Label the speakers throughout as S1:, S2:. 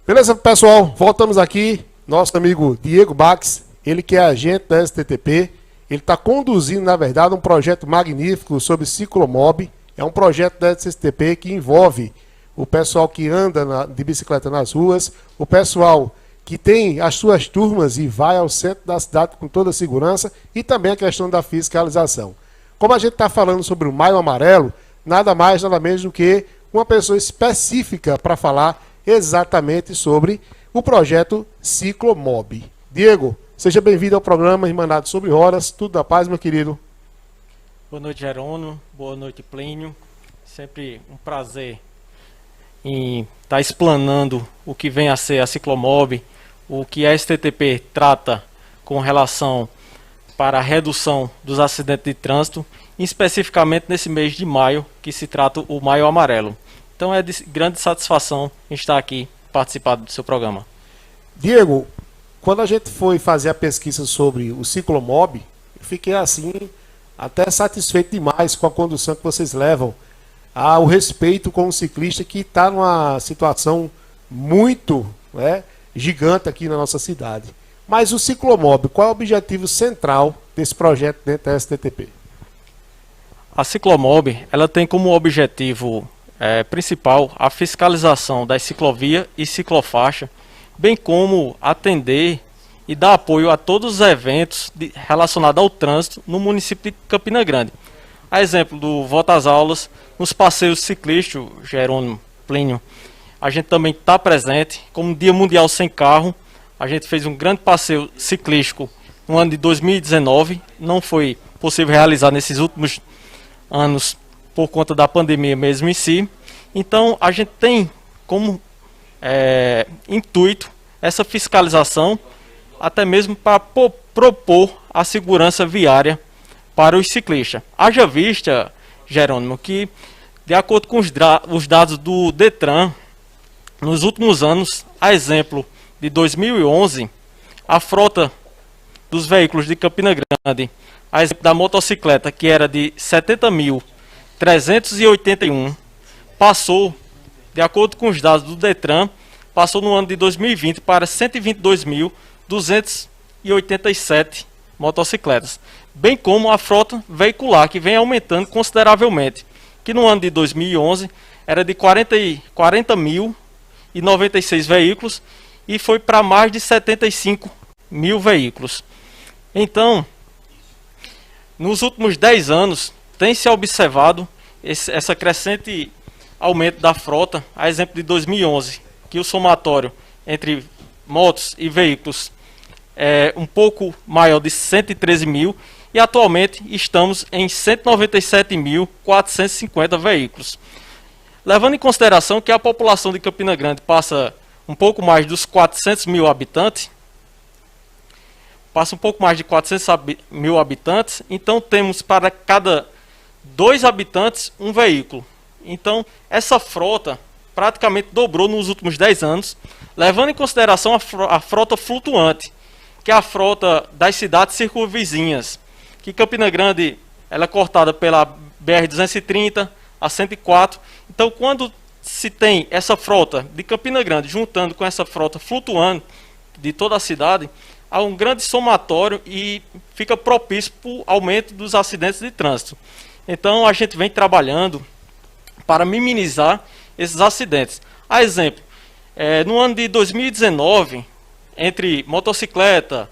S1: Beleza, pessoal? Voltamos aqui. Nosso amigo Diego Bax, ele que é agente da STTP, ele está conduzindo, na verdade, um projeto magnífico sobre ciclomob. É um projeto da STTP que envolve o pessoal que anda de bicicleta nas ruas, o pessoal que tem as suas turmas e vai ao centro da cidade com toda a segurança e também a questão da fiscalização. Como a gente está falando sobre o Maio Amarelo, nada mais, nada menos do que uma pessoa específica para falar exatamente sobre o projeto Ciclomob. Diego, seja bem-vindo ao programa Irmandade sobre Rodas. Tudo da paz, meu querido?
S2: Boa noite, Jerônimo. Boa noite, Plínio. Sempre um prazer em estar explanando o que vem a ser a Ciclomob, o que a STTP trata com relação para a redução dos acidentes de trânsito, especificamente nesse mês de maio, que se trata o Maio Amarelo. Então é de grande satisfação estar aqui participando do seu programa.
S1: Diego, quando a gente foi fazer a pesquisa sobre o Ciclomob, eu fiquei assim, até satisfeito demais com a condução que vocês levam, ao respeito com o ciclista que está numa situação muito gigante aqui na nossa cidade. Mas o Ciclomob, qual é o objetivo central desse projeto dentro da STTP?
S2: A Ciclomob, ela tem como objetivo principal a fiscalização das ciclovias e ciclofaixa, bem como atender e dar apoio a todos os eventos relacionados ao trânsito no município de Campina Grande. A exemplo do Volta às Aulas, nos passeios ciclistas, Jerônimo, Plínio, a gente também está presente, como Dia Mundial Sem Carro. A gente fez um grande passeio ciclístico no ano de 2019, não foi possível realizar nesses últimos anos por conta da pandemia mesmo em si. Então a gente tem como intuito essa fiscalização, até mesmo para propor a segurança viária para os ciclistas. Haja vista, Jerônimo, que de acordo com os dados do Detran, nos últimos anos, a exemplo de 2011, a frota dos veículos de Campina Grande, a exemplo da motocicleta, que era de 70.381, passou, de acordo com os dados do Detran, passou no ano de 2020 para 122.287 motocicletas, bem como a frota veicular, que vem aumentando consideravelmente, que no ano de 2011 era de 40.096 veículos e foi para mais de 75 mil veículos. Então, nos últimos 10 anos, tem se observado essa crescente aumento da frota, a exemplo de 2011, que o somatório entre motos e veículos é um pouco maior de 113 mil, e atualmente estamos em 197.450 veículos. Levando em consideração que a população de Campina Grande passa um pouco mais dos 400 mil habitantes, então temos para cada 2 habitantes um veículo. Então essa frota praticamente dobrou nos últimos 10 anos, levando em consideração a frota flutuante, que é a frota das cidades circunvizinhas, que Campina Grande ela é cortada pela BR-230, a 104. Então, quando se tem essa frota de Campina Grande juntando com essa frota flutuando de toda a cidade, há um grande somatório e fica propício para o aumento dos acidentes de trânsito. Então, a gente vem trabalhando para minimizar esses acidentes. A exemplo, no ano de 2019, entre motocicleta,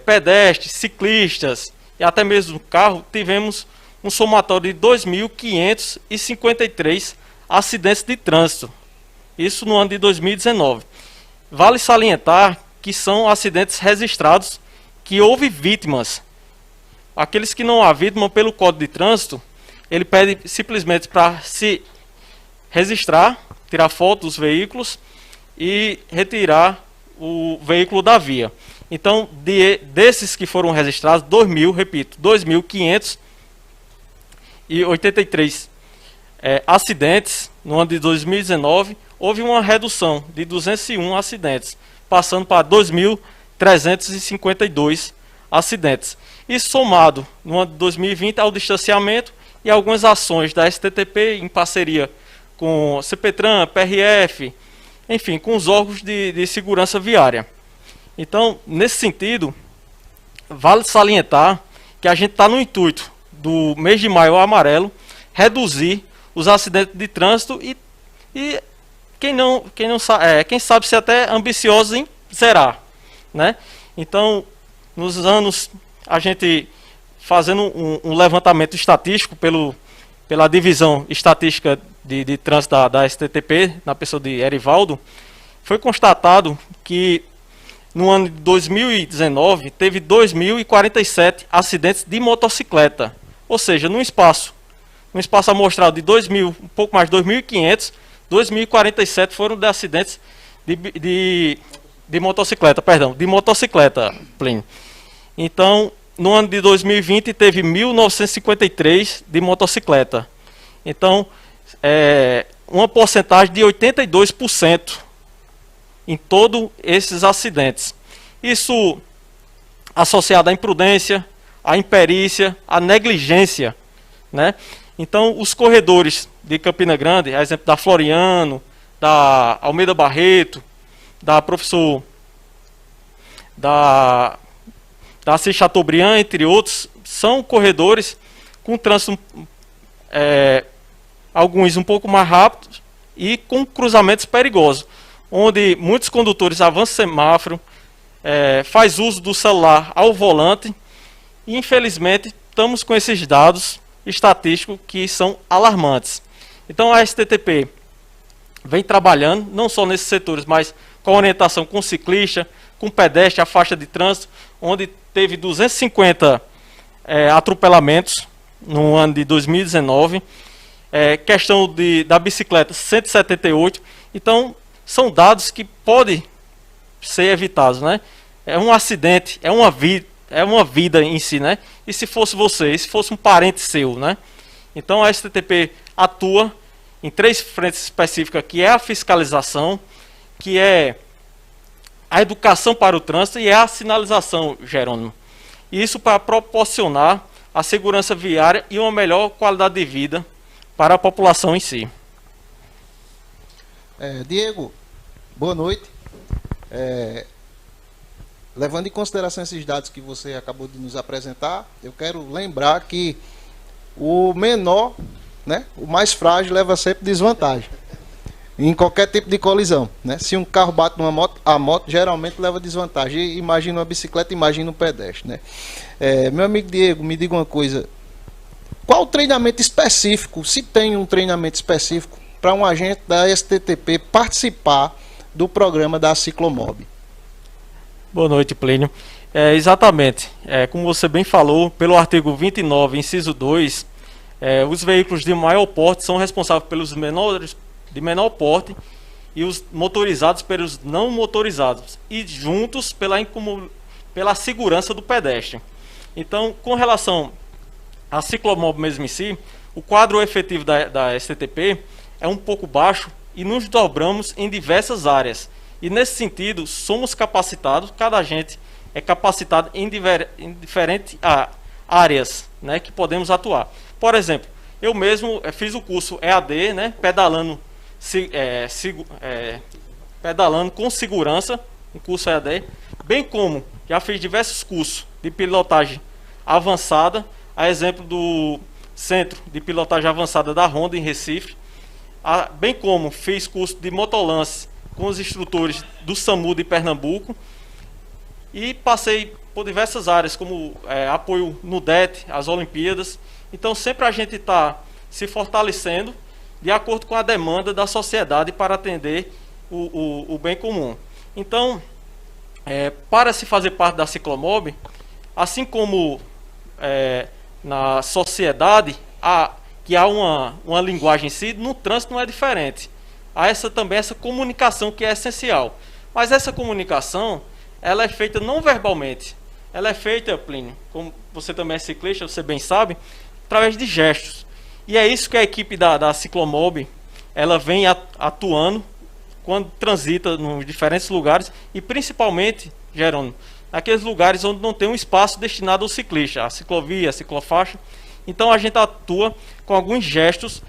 S2: pedestres, ciclistas e até mesmo carro, tivemos um somatório de 2.553 acidentes de trânsito. Isso no ano de 2019. Vale salientar que são acidentes registrados que houve vítimas. Aqueles que não há vítima pelo Código de Trânsito, ele pede simplesmente para se registrar, tirar foto dos veículos e retirar o veículo da via. Então, desses que foram registrados, 2.583 acidentes no ano de 2019, houve uma redução de 201 acidentes, passando para 2.352 acidentes. Isso somado no ano de 2020 ao distanciamento e algumas ações da STTP em parceria com CPTRAN, PRF, enfim, com os órgãos de segurança viária. Então, nesse sentido, vale salientar que a gente está no intuito do mês de maio amarelo, reduzir os acidentes de trânsito e quem sabe ser até ambicioso em zerar, né? Então, nos anos, a gente fazendo um levantamento estatístico pela divisão estatística de trânsito da STTP, na pessoa de Erivaldo, foi constatado que no ano de 2019 teve 2.047 acidentes de motocicleta, ou seja, num espaço amostral de 2.000, um pouco mais de 2.500, 2.047 foram de acidentes de motocicleta, Plínio. Então, no ano de 2020 teve 1.953 de motocicleta. Então, uma porcentagem de 82% em todos esses acidentes. Isso associado à imprudência, à imperícia, à negligência, né? Então, os corredores de Campina Grande, a exemplo da Floriano, da Almeida Barreto, da professor da Assis Chateaubriand, entre outros, são corredores com trânsito, alguns um pouco mais rápidos e com cruzamentos perigosos, onde muitos condutores avançam semáforo, faz uso do celular ao volante e, infelizmente, estamos com esses dados estatísticos que são alarmantes. Então, a STTP vem trabalhando, não só nesses setores, mas com a orientação com ciclista, com pedestre, a faixa de trânsito, onde teve 250 atropelamentos no ano de 2019, questão da bicicleta, 178. Então, são dados que podem ser evitados, né? É um acidente, é uma vida em si, né? E se fosse você, se fosse um parente seu, né? Então, a STTP atua em 3 frentes específicas, que é a fiscalização, que é a educação para o trânsito e é a sinalização, Jerônimo. Isso para proporcionar a segurança viária e uma melhor qualidade de vida para a população em si.
S3: Diego, boa noite. Levando em consideração esses dados que você acabou de nos apresentar, eu quero lembrar que o menor, né, o mais frágil, leva sempre desvantagem em qualquer tipo de colisão, né? Se um carro bate numa moto, a moto geralmente leva desvantagem. Imagina uma bicicleta, imagina um pedestre, né? Meu amigo Diego, me diga uma coisa: qual o treinamento específico, se tem um treinamento específico, para um agente da STTP participar do programa da Ciclomob?
S2: Boa noite, Plínio. Exatamente. Como você bem falou, pelo artigo 29, inciso 2, os veículos de maior porte são responsáveis pelos menores de menor porte e os motorizados pelos não motorizados, e juntos pela segurança do pedestre. Então, com relação à Ciclomob mesmo em si, o quadro efetivo da STTP é um pouco baixo e nos dobramos em diversas áreas. E nesse sentido, somos capacitados, cada agente é capacitado em diferentes áreas, né, que podemos atuar. Por exemplo, eu mesmo fiz o curso EAD, né, pedalando com segurança, um curso EAD, bem como já fiz diversos cursos de pilotagem avançada, a exemplo do Centro de Pilotagem Avançada da Honda em Recife, bem como fiz curso de motolance com os instrutores do SAMU de Pernambuco e passei por diversas áreas, como apoio no DET, as Olimpíadas. Então sempre a gente está se fortalecendo de acordo com a demanda da sociedade para atender o bem comum. Então, para se fazer parte da Ciclomob, assim como na sociedade, que há uma linguagem em si, no trânsito não é diferente. Há também essa comunicação que é essencial. Mas essa comunicação, ela é feita não verbalmente. Ela é feita, Plínio, como você também é ciclista, você bem sabe, através de gestos. E é isso que a equipe da Ciclomob, ela vem atuando quando transita nos diferentes lugares e principalmente, Jerônimo, naqueles lugares onde não tem um espaço destinado ao ciclista, a ciclovia, a ciclofaixa. Então a gente atua com alguns gestos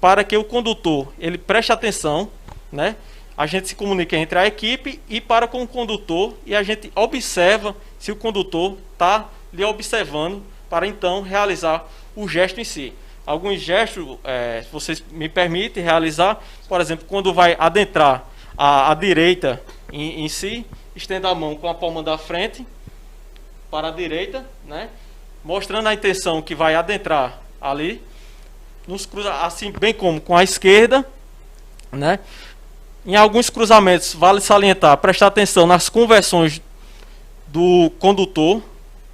S2: para que o condutor ele preste atenção, né, a gente se comunica entre a equipe e para com o condutor, e a gente observa se o condutor está lhe observando para então realizar o gesto em si. Alguns gestos, se vocês me permitem realizar, por exemplo, quando vai adentrar a direita em si, estenda a mão com a palma da frente para a direita, né? Mostrando a intenção que vai adentrar ali, assim bem como com a esquerda, né? Em alguns cruzamentos, vale salientar, prestar atenção nas conversões do condutor,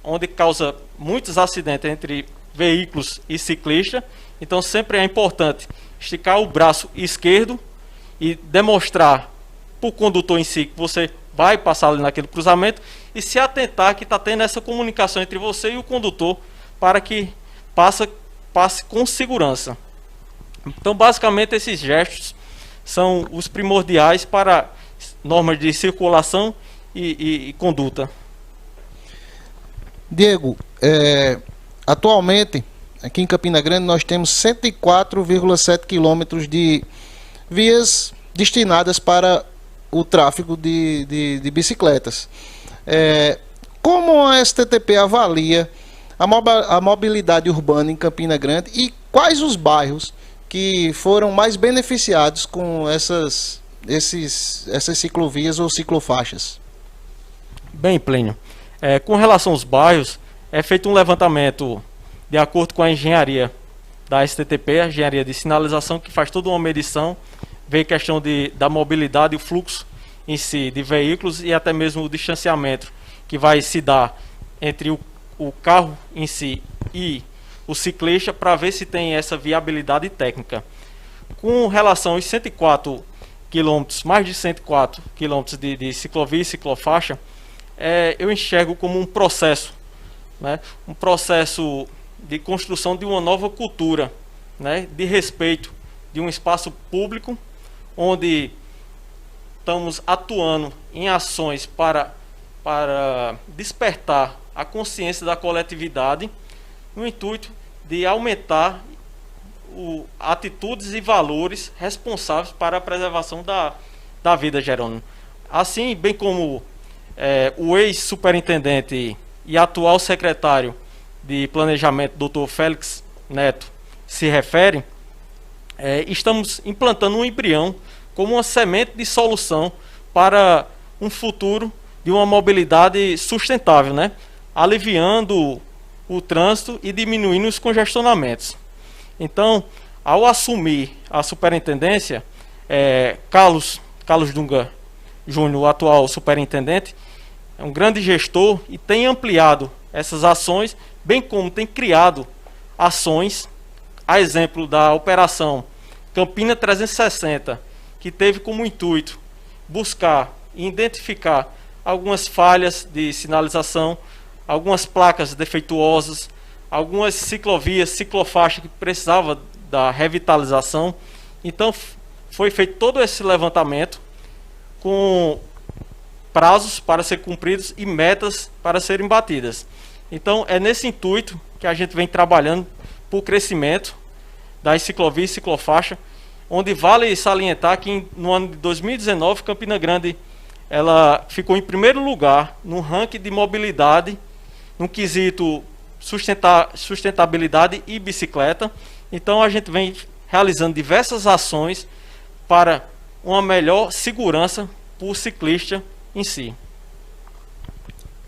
S2: onde causa muitos acidentes entre veículos e ciclistas. Então sempre é importante esticar o braço esquerdo e demonstrar para o condutor em si que você vai passar ali naquele cruzamento, e se atentar que está tendo essa comunicação entre você e o condutor para que passe com segurança. Então basicamente esses gestos são os primordiais para normas de circulação e conduta.
S3: Diego, atualmente aqui em Campina Grande nós temos 104,7 quilômetros de vias destinadas para o tráfego de bicicletas. Como a STTP avalia a mobilidade urbana em Campina Grande e quais os bairros que foram mais beneficiados com essas ciclovias ou ciclofaixas?
S2: Bem, Plínio, com relação aos bairros, é feito um levantamento de acordo com a engenharia da STTP, a engenharia de sinalização, que faz toda uma medição, vê questão da mobilidade e o fluxo em si de veículos e até mesmo o distanciamento que vai se dar entre o carro em si e o ciclista, para ver se tem essa viabilidade técnica. Com relação aos 104 quilômetros, mais de 104 quilômetros de ciclovia e ciclofaixa, eu enxergo como um processo, né? Um processo de construção de uma nova cultura, né? De respeito de um espaço público, onde estamos atuando em ações para despertar a consciência da coletividade, no intuito de aumentar atitudes e valores responsáveis para a preservação da vida, Jerônimo. Assim, bem como o ex-superintendente e atual secretário de Planejamento, Dr. Félix Neto, se refere, estamos implantando um embrião como uma semente de solução para um futuro de uma mobilidade sustentável, né? Aliviando o trânsito e diminuindo os congestionamentos. Então, ao assumir a superintendência, Carlos Dunga Júnior, o atual superintendente, é um grande gestor e tem ampliado essas ações, bem como tem criado ações, a exemplo da operação Campina 360, que teve como intuito buscar e identificar algumas falhas de sinalização, algumas placas defeituosas, algumas ciclovias, ciclofaixas que precisavam da revitalização. Então foi feito todo esse levantamento com prazos para ser cumpridos e metas para serem batidas. Então é nesse intuito que a gente vem trabalhando para o crescimento das ciclovias e ciclofaixa, onde vale salientar que no ano de 2019 Campina Grande ela ficou em primeiro lugar no ranking de mobilidade, no quesito sustentabilidade e bicicleta. Então a gente vem realizando diversas ações para uma melhor segurança para o ciclista em si.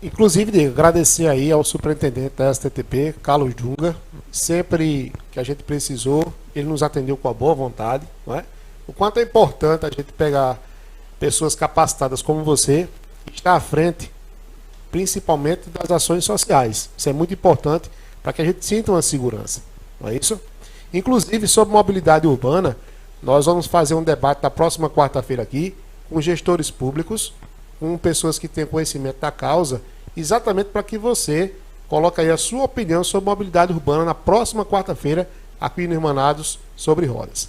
S1: Inclusive, Diego, agradecer aí ao superintendente da STTP, Carlos Dunga. Sempre que a gente precisou, ele nos atendeu com a boa vontade, não é? O quanto é importante a gente pegar pessoas capacitadas como você e estar à frente, principalmente das ações sociais. Isso é muito importante para que a gente sinta uma segurança, não é isso? Inclusive, sobre mobilidade urbana, nós vamos fazer um debate na próxima quarta-feira aqui, com gestores públicos, com pessoas que têm conhecimento da causa, exatamente para que você coloque aí a sua opinião sobre mobilidade urbana na próxima quarta-feira, aqui no Irmanados sobre Rodas.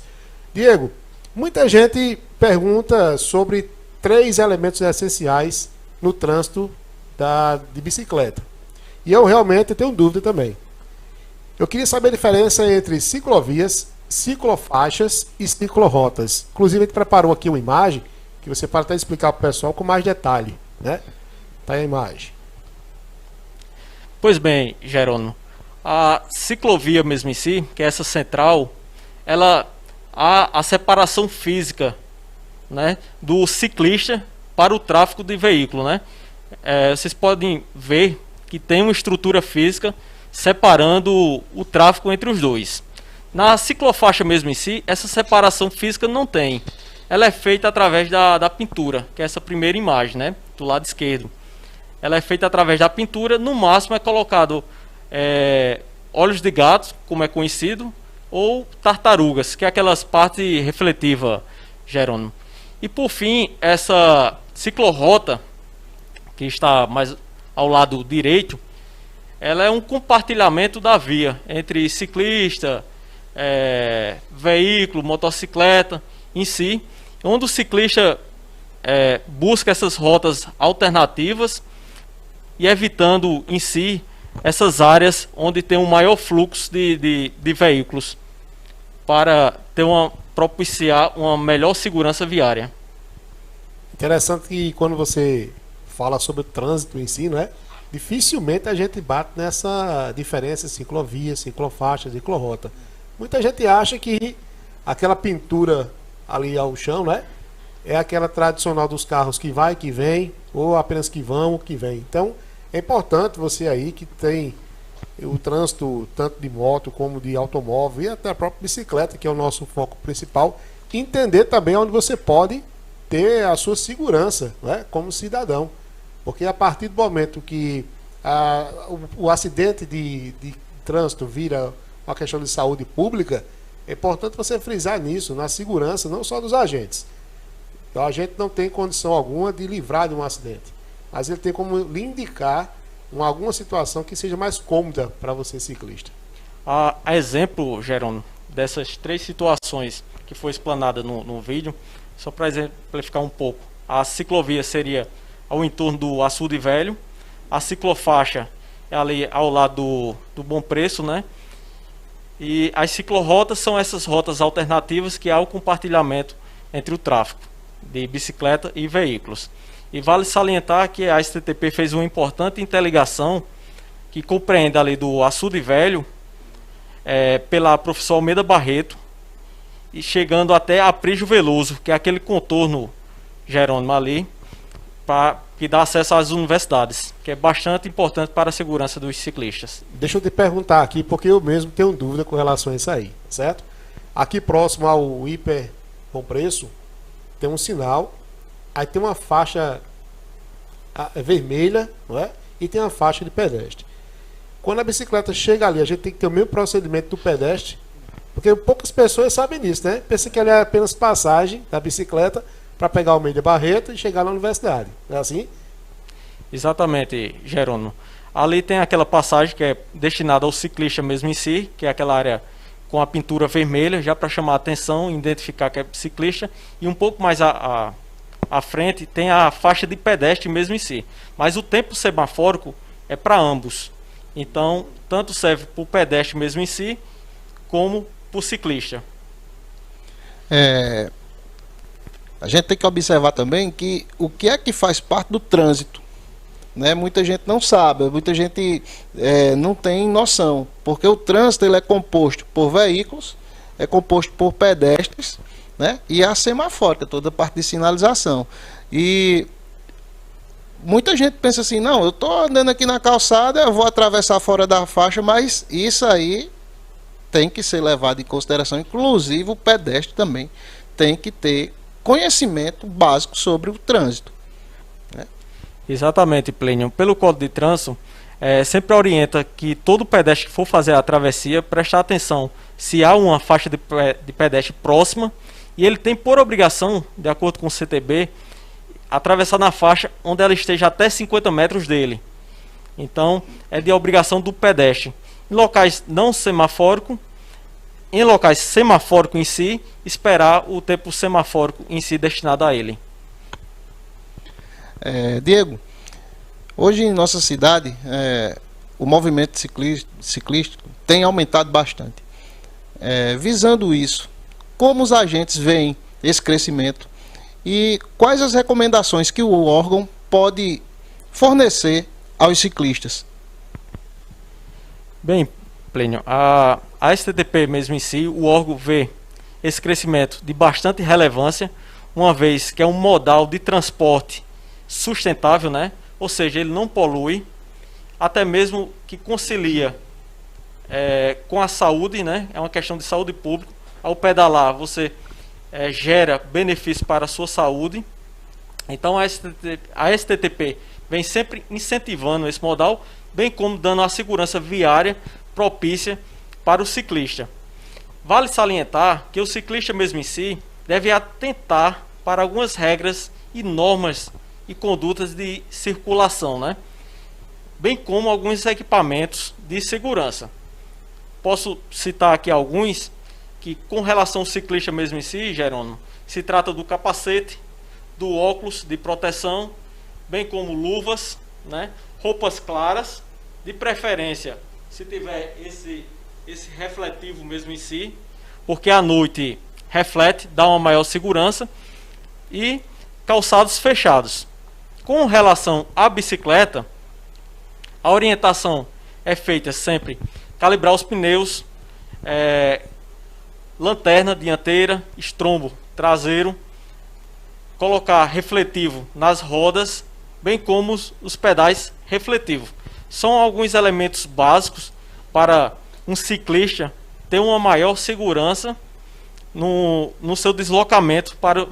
S1: Diego, muita gente pergunta sobre 3 elementos essenciais no trânsito de bicicleta. E eu realmente tenho dúvida também. Eu queria saber a diferença entre ciclovias, ciclofaixas e ciclorotas. Inclusive, a gente preparou aqui uma imagem que você pode até explicar para o pessoal com mais detalhe, né? Tá aí a imagem.
S2: Pois bem, Jerônimo, a ciclovia mesmo em si, que é essa central, ela há a separação física, né, do ciclista para o tráfego de veículo, né? Vocês podem ver que tem uma estrutura física separando o tráfego entre os dois. Na ciclofaixa mesmo em si, essa separação física não tem. Ela é feita através da pintura, que é essa primeira imagem, né, do lado esquerdo. Ela é feita através da pintura, no máximo é colocado olhos de gato, como é conhecido, ou tartarugas, que é aquelas partes refletivas, Jerônimo. E por fim, essa ciclorrota, que está mais ao lado direito, ela é um compartilhamento da via entre ciclista, veículo, motocicleta em si, onde o ciclista busca essas rotas alternativas e evitando em si essas áreas onde tem um maior fluxo de veículos para propiciar uma melhor segurança viária.
S1: Interessante que quando você fala sobre o trânsito em si, né, dificilmente a gente bate nessa diferença ciclovia, ciclofaixa, ciclorrota. Muita gente acha que aquela pintura ali ao chão, né, é aquela tradicional dos carros que vai, que vem, ou apenas que vão, que vem. Então, é importante você aí que tem o trânsito tanto de moto como de automóvel e até a própria bicicleta, que é o nosso foco principal, entender também onde você pode ter a sua segurança, né, como cidadão. Porque a partir do momento que o acidente de trânsito vira uma questão de saúde pública, é importante você frisar nisso, na segurança não só dos agentes. O agente não tem condição alguma de livrar de um acidente, mas ele tem como lhe indicar alguma situação que seja mais cômoda para você, ciclista.
S2: A exemplo, Jerônimo, dessas três situações que foi explanada no vídeo, só para exemplificar um pouco, a ciclovia seria ao entorno do Açude Velho, a ciclofaixa é ali ao lado do Bom Preço, né? E as ciclorrotas são essas rotas alternativas que há o compartilhamento entre o tráfego de bicicleta e veículos. E vale salientar que a STTP fez uma importante interligação que compreende ali do Açude Velho pela professor Almeida Barreto e chegando até Aprígio Veloso, que é aquele contorno, Jerônimo, ali, que dá acesso às universidades, que é bastante importante para a segurança dos ciclistas.
S1: Deixa eu te perguntar aqui, porque eu mesmo tenho dúvida com relação a isso aí, certo? Aqui próximo ao Hiper Bom Preço, tem um sinal, aí tem uma faixa vermelha, não é? E tem uma faixa de pedestre. Quando a bicicleta chega ali, a gente tem que ter o mesmo procedimento do pedestre, porque poucas pessoas sabem disso, né? Pensa que ali é apenas passagem da bicicleta para pegar o Almeida Barreto e chegar na universidade, não é assim?
S2: Exatamente, Jerônimo. Ali tem aquela passagem que é destinada ao ciclista mesmo em si, que é aquela área com a pintura vermelha, já para chamar a atenção, identificar que é ciclista, e um pouco mais à frente tem a faixa de pedestre mesmo em si. Mas o tempo semafórico é para ambos. Então, tanto serve para o pedestre mesmo em si, como para o ciclista.
S3: A gente tem que observar também que o que é que faz parte do trânsito, né? Muita gente não sabe, muita gente não tem noção, porque o trânsito ele é composto por veículos, é composto por pedestres, né? E a semafórica, toda a parte de sinalização. E muita gente pensa assim, não, eu estou andando aqui na calçada, eu vou atravessar fora da faixa, mas isso aí tem que ser levado em consideração, inclusive o pedestre também tem que ter conhecimento básico sobre o trânsito, né?
S2: Exatamente, Plínio. Pelo Código de Trânsito, sempre orienta que todo pedestre que for fazer a travessia, prestar atenção se há uma faixa de pedestre próxima, e ele tem por obrigação, de acordo com o CTB, atravessar na faixa onde ela esteja até 50 metros dele. Então, é de obrigação do pedestre. Em locais não semafóricos, em locais semafóricos em si, esperar o tempo semafórico em si destinado a ele.
S3: Diego, hoje em nossa cidade, o movimento ciclístico tem aumentado bastante. Visando isso, como os agentes veem esse crescimento e quais as recomendações que o órgão pode fornecer aos ciclistas?
S2: Bem, Plínio, a STTP mesmo em si, o órgão vê esse crescimento de bastante relevância, uma vez que é um modal de transporte sustentável, né? Ou seja, ele não polui, até mesmo que concilia com a saúde, né? É uma questão de saúde pública. Ao pedalar, você gera benefício para a sua saúde. Então a STTP vem sempre incentivando esse modal, bem como dando a segurança viária propícia para o ciclista. Vale salientar que o ciclista mesmo em si deve atentar para algumas regras e normas e condutas de circulação, né? Bem como alguns equipamentos de segurança. Posso citar aqui alguns que, com relação ao ciclista mesmo em si, Jerônimo, se trata do capacete, do óculos de proteção, bem como luvas, né? Roupas claras, de preferência, se tiver esse refletivo mesmo em si, porque à noite reflete, dá uma maior segurança, e calçados fechados. Com relação à bicicleta, a orientação é feita sempre calibrar os pneus, lanterna dianteira, estrombo traseiro, colocar refletivo nas rodas, bem como os pedais refletivos. São alguns elementos básicos para um ciclista ter uma maior segurança no seu deslocamento para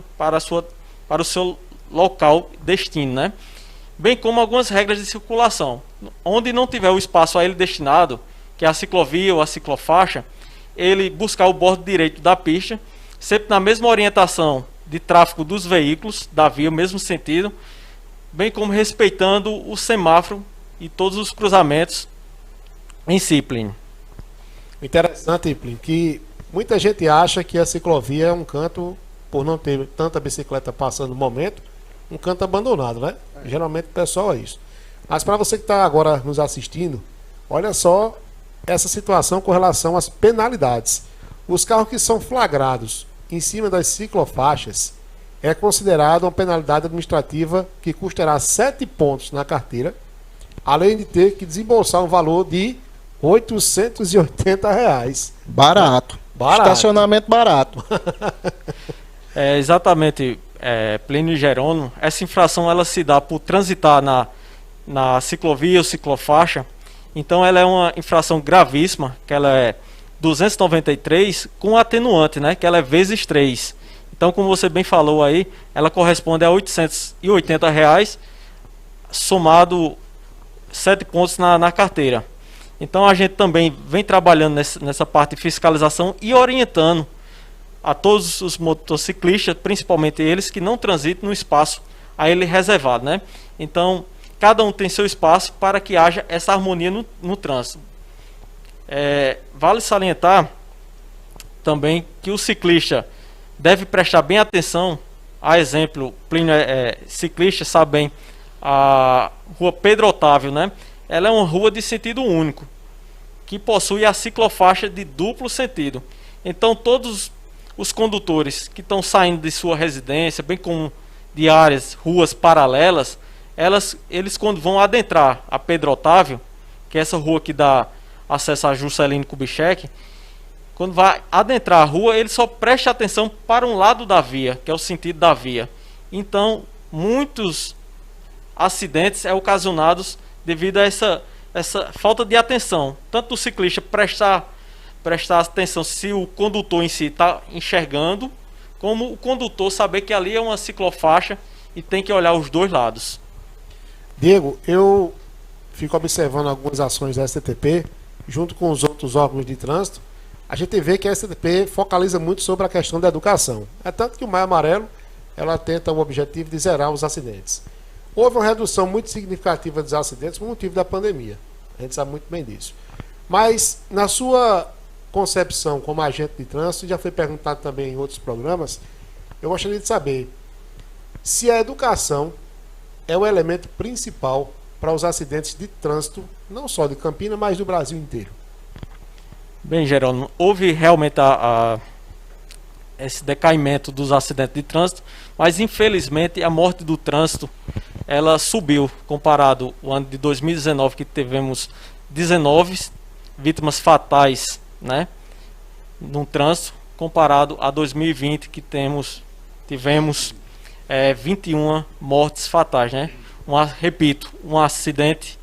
S2: o seu local destino, né? Bem como algumas regras de circulação. Onde não tiver o espaço a ele destinado, que é a ciclovia ou a ciclofaixa, ele buscar o bordo direito da pista, sempre na mesma orientação de tráfego dos veículos, da via, mesmo sentido, bem como respeitando o semáforo e todos os cruzamentos em si, Plínio.
S1: Interessante, Plínio, que muita gente acha que a ciclovia é um canto, por não ter tanta bicicleta passando no momento, um canto abandonado, né? Geralmente o pessoal é isso. Mas para você que está agora nos assistindo, olha só essa situação com relação às penalidades. Os carros que são flagrados em cima das ciclofaixas é considerado uma penalidade administrativa que custará 7 pontos na carteira, além de ter que desembolsar um valor de R$880.
S3: Barato. Estacionamento barato.
S2: Exatamente, Plínio e Jerônimo. Essa infração ela se dá por transitar na ciclovia ou ciclofaixa. Então ela é uma infração gravíssima, que ela é 293 com atenuante, né? Que ela é vezes 3. Então, como você bem falou aí, ela corresponde a R$880, somado 7 pontos na carteira. Então a gente também vem trabalhando nessa parte de fiscalização e orientando a todos os motociclistas, principalmente eles que não transitam no espaço a ele reservado, né? Então, cada um tem seu espaço para que haja essa harmonia no trânsito. Vale salientar também que o ciclista deve prestar bem atenção. A exemplo, Plínio ciclista sabe bem, a rua Pedro Otávio, né? Ela é uma rua de sentido único, que possui a ciclofaixa de duplo sentido. Então todos os condutores que estão saindo de sua residência, bem como de áreas, ruas paralelas, eles quando vão adentrar a Pedro Otávio, que é essa rua que dá acesso a Juscelino Kubitschek, quando vai adentrar a rua, ele só presta atenção para um lado da via, que é o sentido da via. Então, muitos acidentes ocasionados devido a essa falta de atenção, tanto do ciclista prestar atenção se o condutor em si está enxergando, como o condutor saber que ali é uma ciclofaixa e tem que olhar os dois lados.
S1: Diego, eu fico observando algumas ações da STTP junto com os outros órgãos de trânsito. A gente vê que a STTP focaliza muito sobre a questão da educação. É tanto que o Maio Amarelo ela tenta o objetivo de zerar os acidentes. Houve uma redução muito significativa dos acidentes por motivo da pandemia. A gente sabe muito bem disso. Mas, na sua concepção como agente de trânsito, já foi perguntado também em outros programas, eu gostaria de saber se a educação é o elemento principal para os acidentes de trânsito, não só de Campinas, mas do Brasil inteiro.
S2: Bem, Jerônimo, houve realmente esse decaimento dos acidentes de trânsito, mas infelizmente a morte do trânsito ela subiu comparado ao ano de 2019, que tivemos 19 vítimas fatais, né, no trânsito, comparado a 2020, que tivemos 21 mortes fatais, né? Repito, um acidente,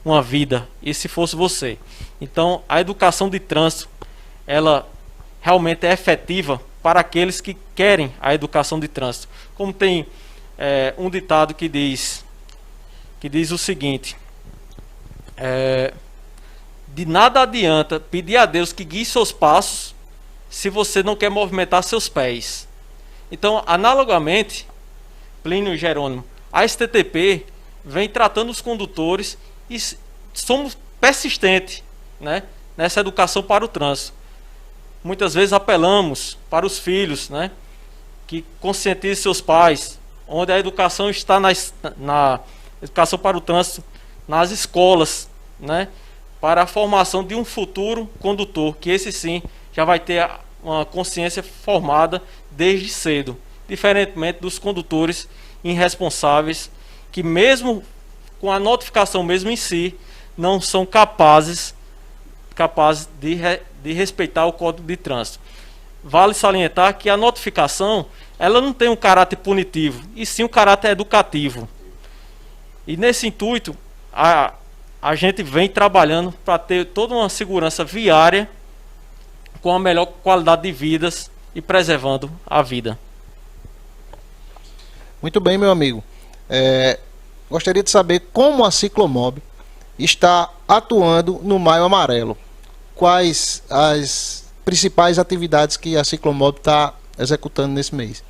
S2: uma vida. E se fosse você? Então, a educação de trânsito, ela realmente é efetiva para aqueles que querem a educação de trânsito. Como tem um ditado que diz o seguinte: de nada adianta pedir a Deus que guie seus passos se você não quer movimentar seus pés. Então, analogamente, Plínio e Jerônimo, a STTP vem tratando os condutores e somos persistentes, né, nessa educação para o trânsito. Muitas vezes apelamos para os filhos, né, que conscientizem seus pais, onde a educação está na educação para o trânsito nas escolas, né, para a formação de um futuro condutor, que esse sim já vai ter uma consciência formada desde cedo, diferentemente dos condutores irresponsáveis que mesmo com a notificação mesmo em si não são capazes de respeitar o Código de Trânsito. Vale salientar que a notificação ela não tem um caráter punitivo, e sim um caráter educativo. E nesse intuito a gente vem trabalhando para ter toda uma segurança viária com a melhor qualidade de vidas e preservando a vida.
S3: Muito bem, meu amigo. Gostaria de saber como a Ciclomob está atuando no Maio Amarelo. Quais as principais atividades que a Ciclomob está executando nesse mês?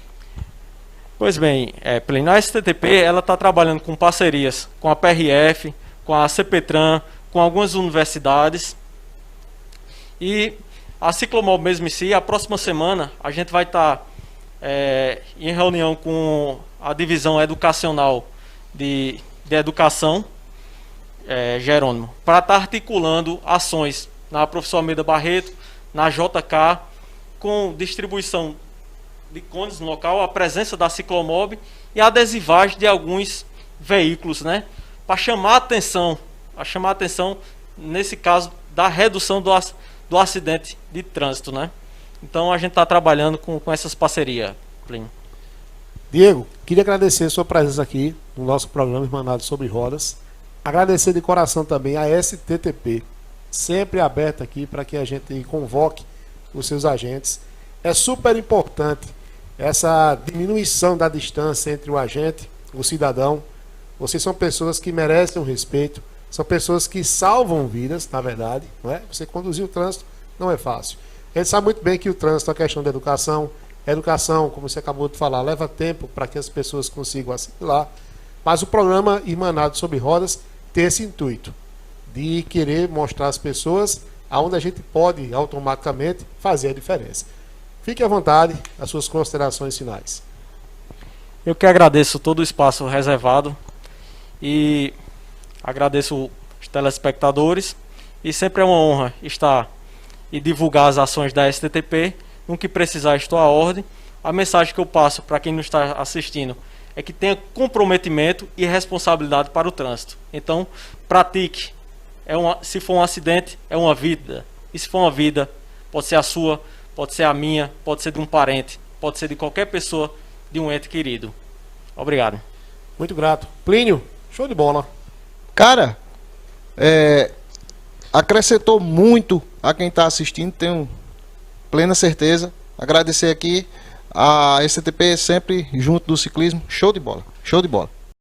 S2: Pois bem, Plínio, a STTP ela está trabalhando com parcerias com a PRF, com a CPTRAN, com algumas universidades. E a Ciclomob mesmo em si, a próxima semana, a gente vai estar em reunião com a divisão educacional de educação, Jerônimo, para estar articulando ações na Professor Almeida Barreto, na JK, com distribuição de cones no local, a presença da Ciclomob e a adesivagem de alguns veículos, né, para chamar a atenção, nesse caso, da redução do acidente de trânsito, né? Então a gente está trabalhando com essas parcerias, Plínio.
S1: Diego, queria agradecer a sua presença aqui no nosso programa Irmanados sobre Rodas. Agradecer de coração também a STTP, sempre aberta aqui para que a gente convoque os seus agentes. É super importante essa diminuição da distância entre o agente e o cidadão. Vocês são pessoas que merecem um respeito, são pessoas que salvam vidas, na verdade, não é? Você conduzir o trânsito não é fácil. A gente sabe muito bem que o trânsito é uma questão de educação. A educação, como você acabou de falar, leva tempo para que as pessoas consigam assimilar. Mas o programa Irmanados sobre Rodas tem esse intuito de querer mostrar às pessoas aonde a gente pode automaticamente fazer a diferença. Fique à vontade, as suas considerações finais.
S2: Eu que agradeço todo o espaço reservado e agradeço os telespectadores, e sempre é uma honra estar e divulgar as ações da STTP. No que precisar, estou à ordem. A mensagem que eu passo para quem não está assistindo é que tenha comprometimento e responsabilidade para o trânsito. Então, pratique. Se for um acidente, é uma vida. E se for uma vida, pode ser a sua, pode ser a minha, pode ser de um parente, pode ser de qualquer pessoa, de um ente querido. Obrigado.
S1: Muito grato. Plínio, show de bola.
S3: Cara, acrescentou muito a quem está assistindo, tenho plena certeza. Agradecer aqui a STTP sempre junto do ciclismo. Show de bola, show de bola.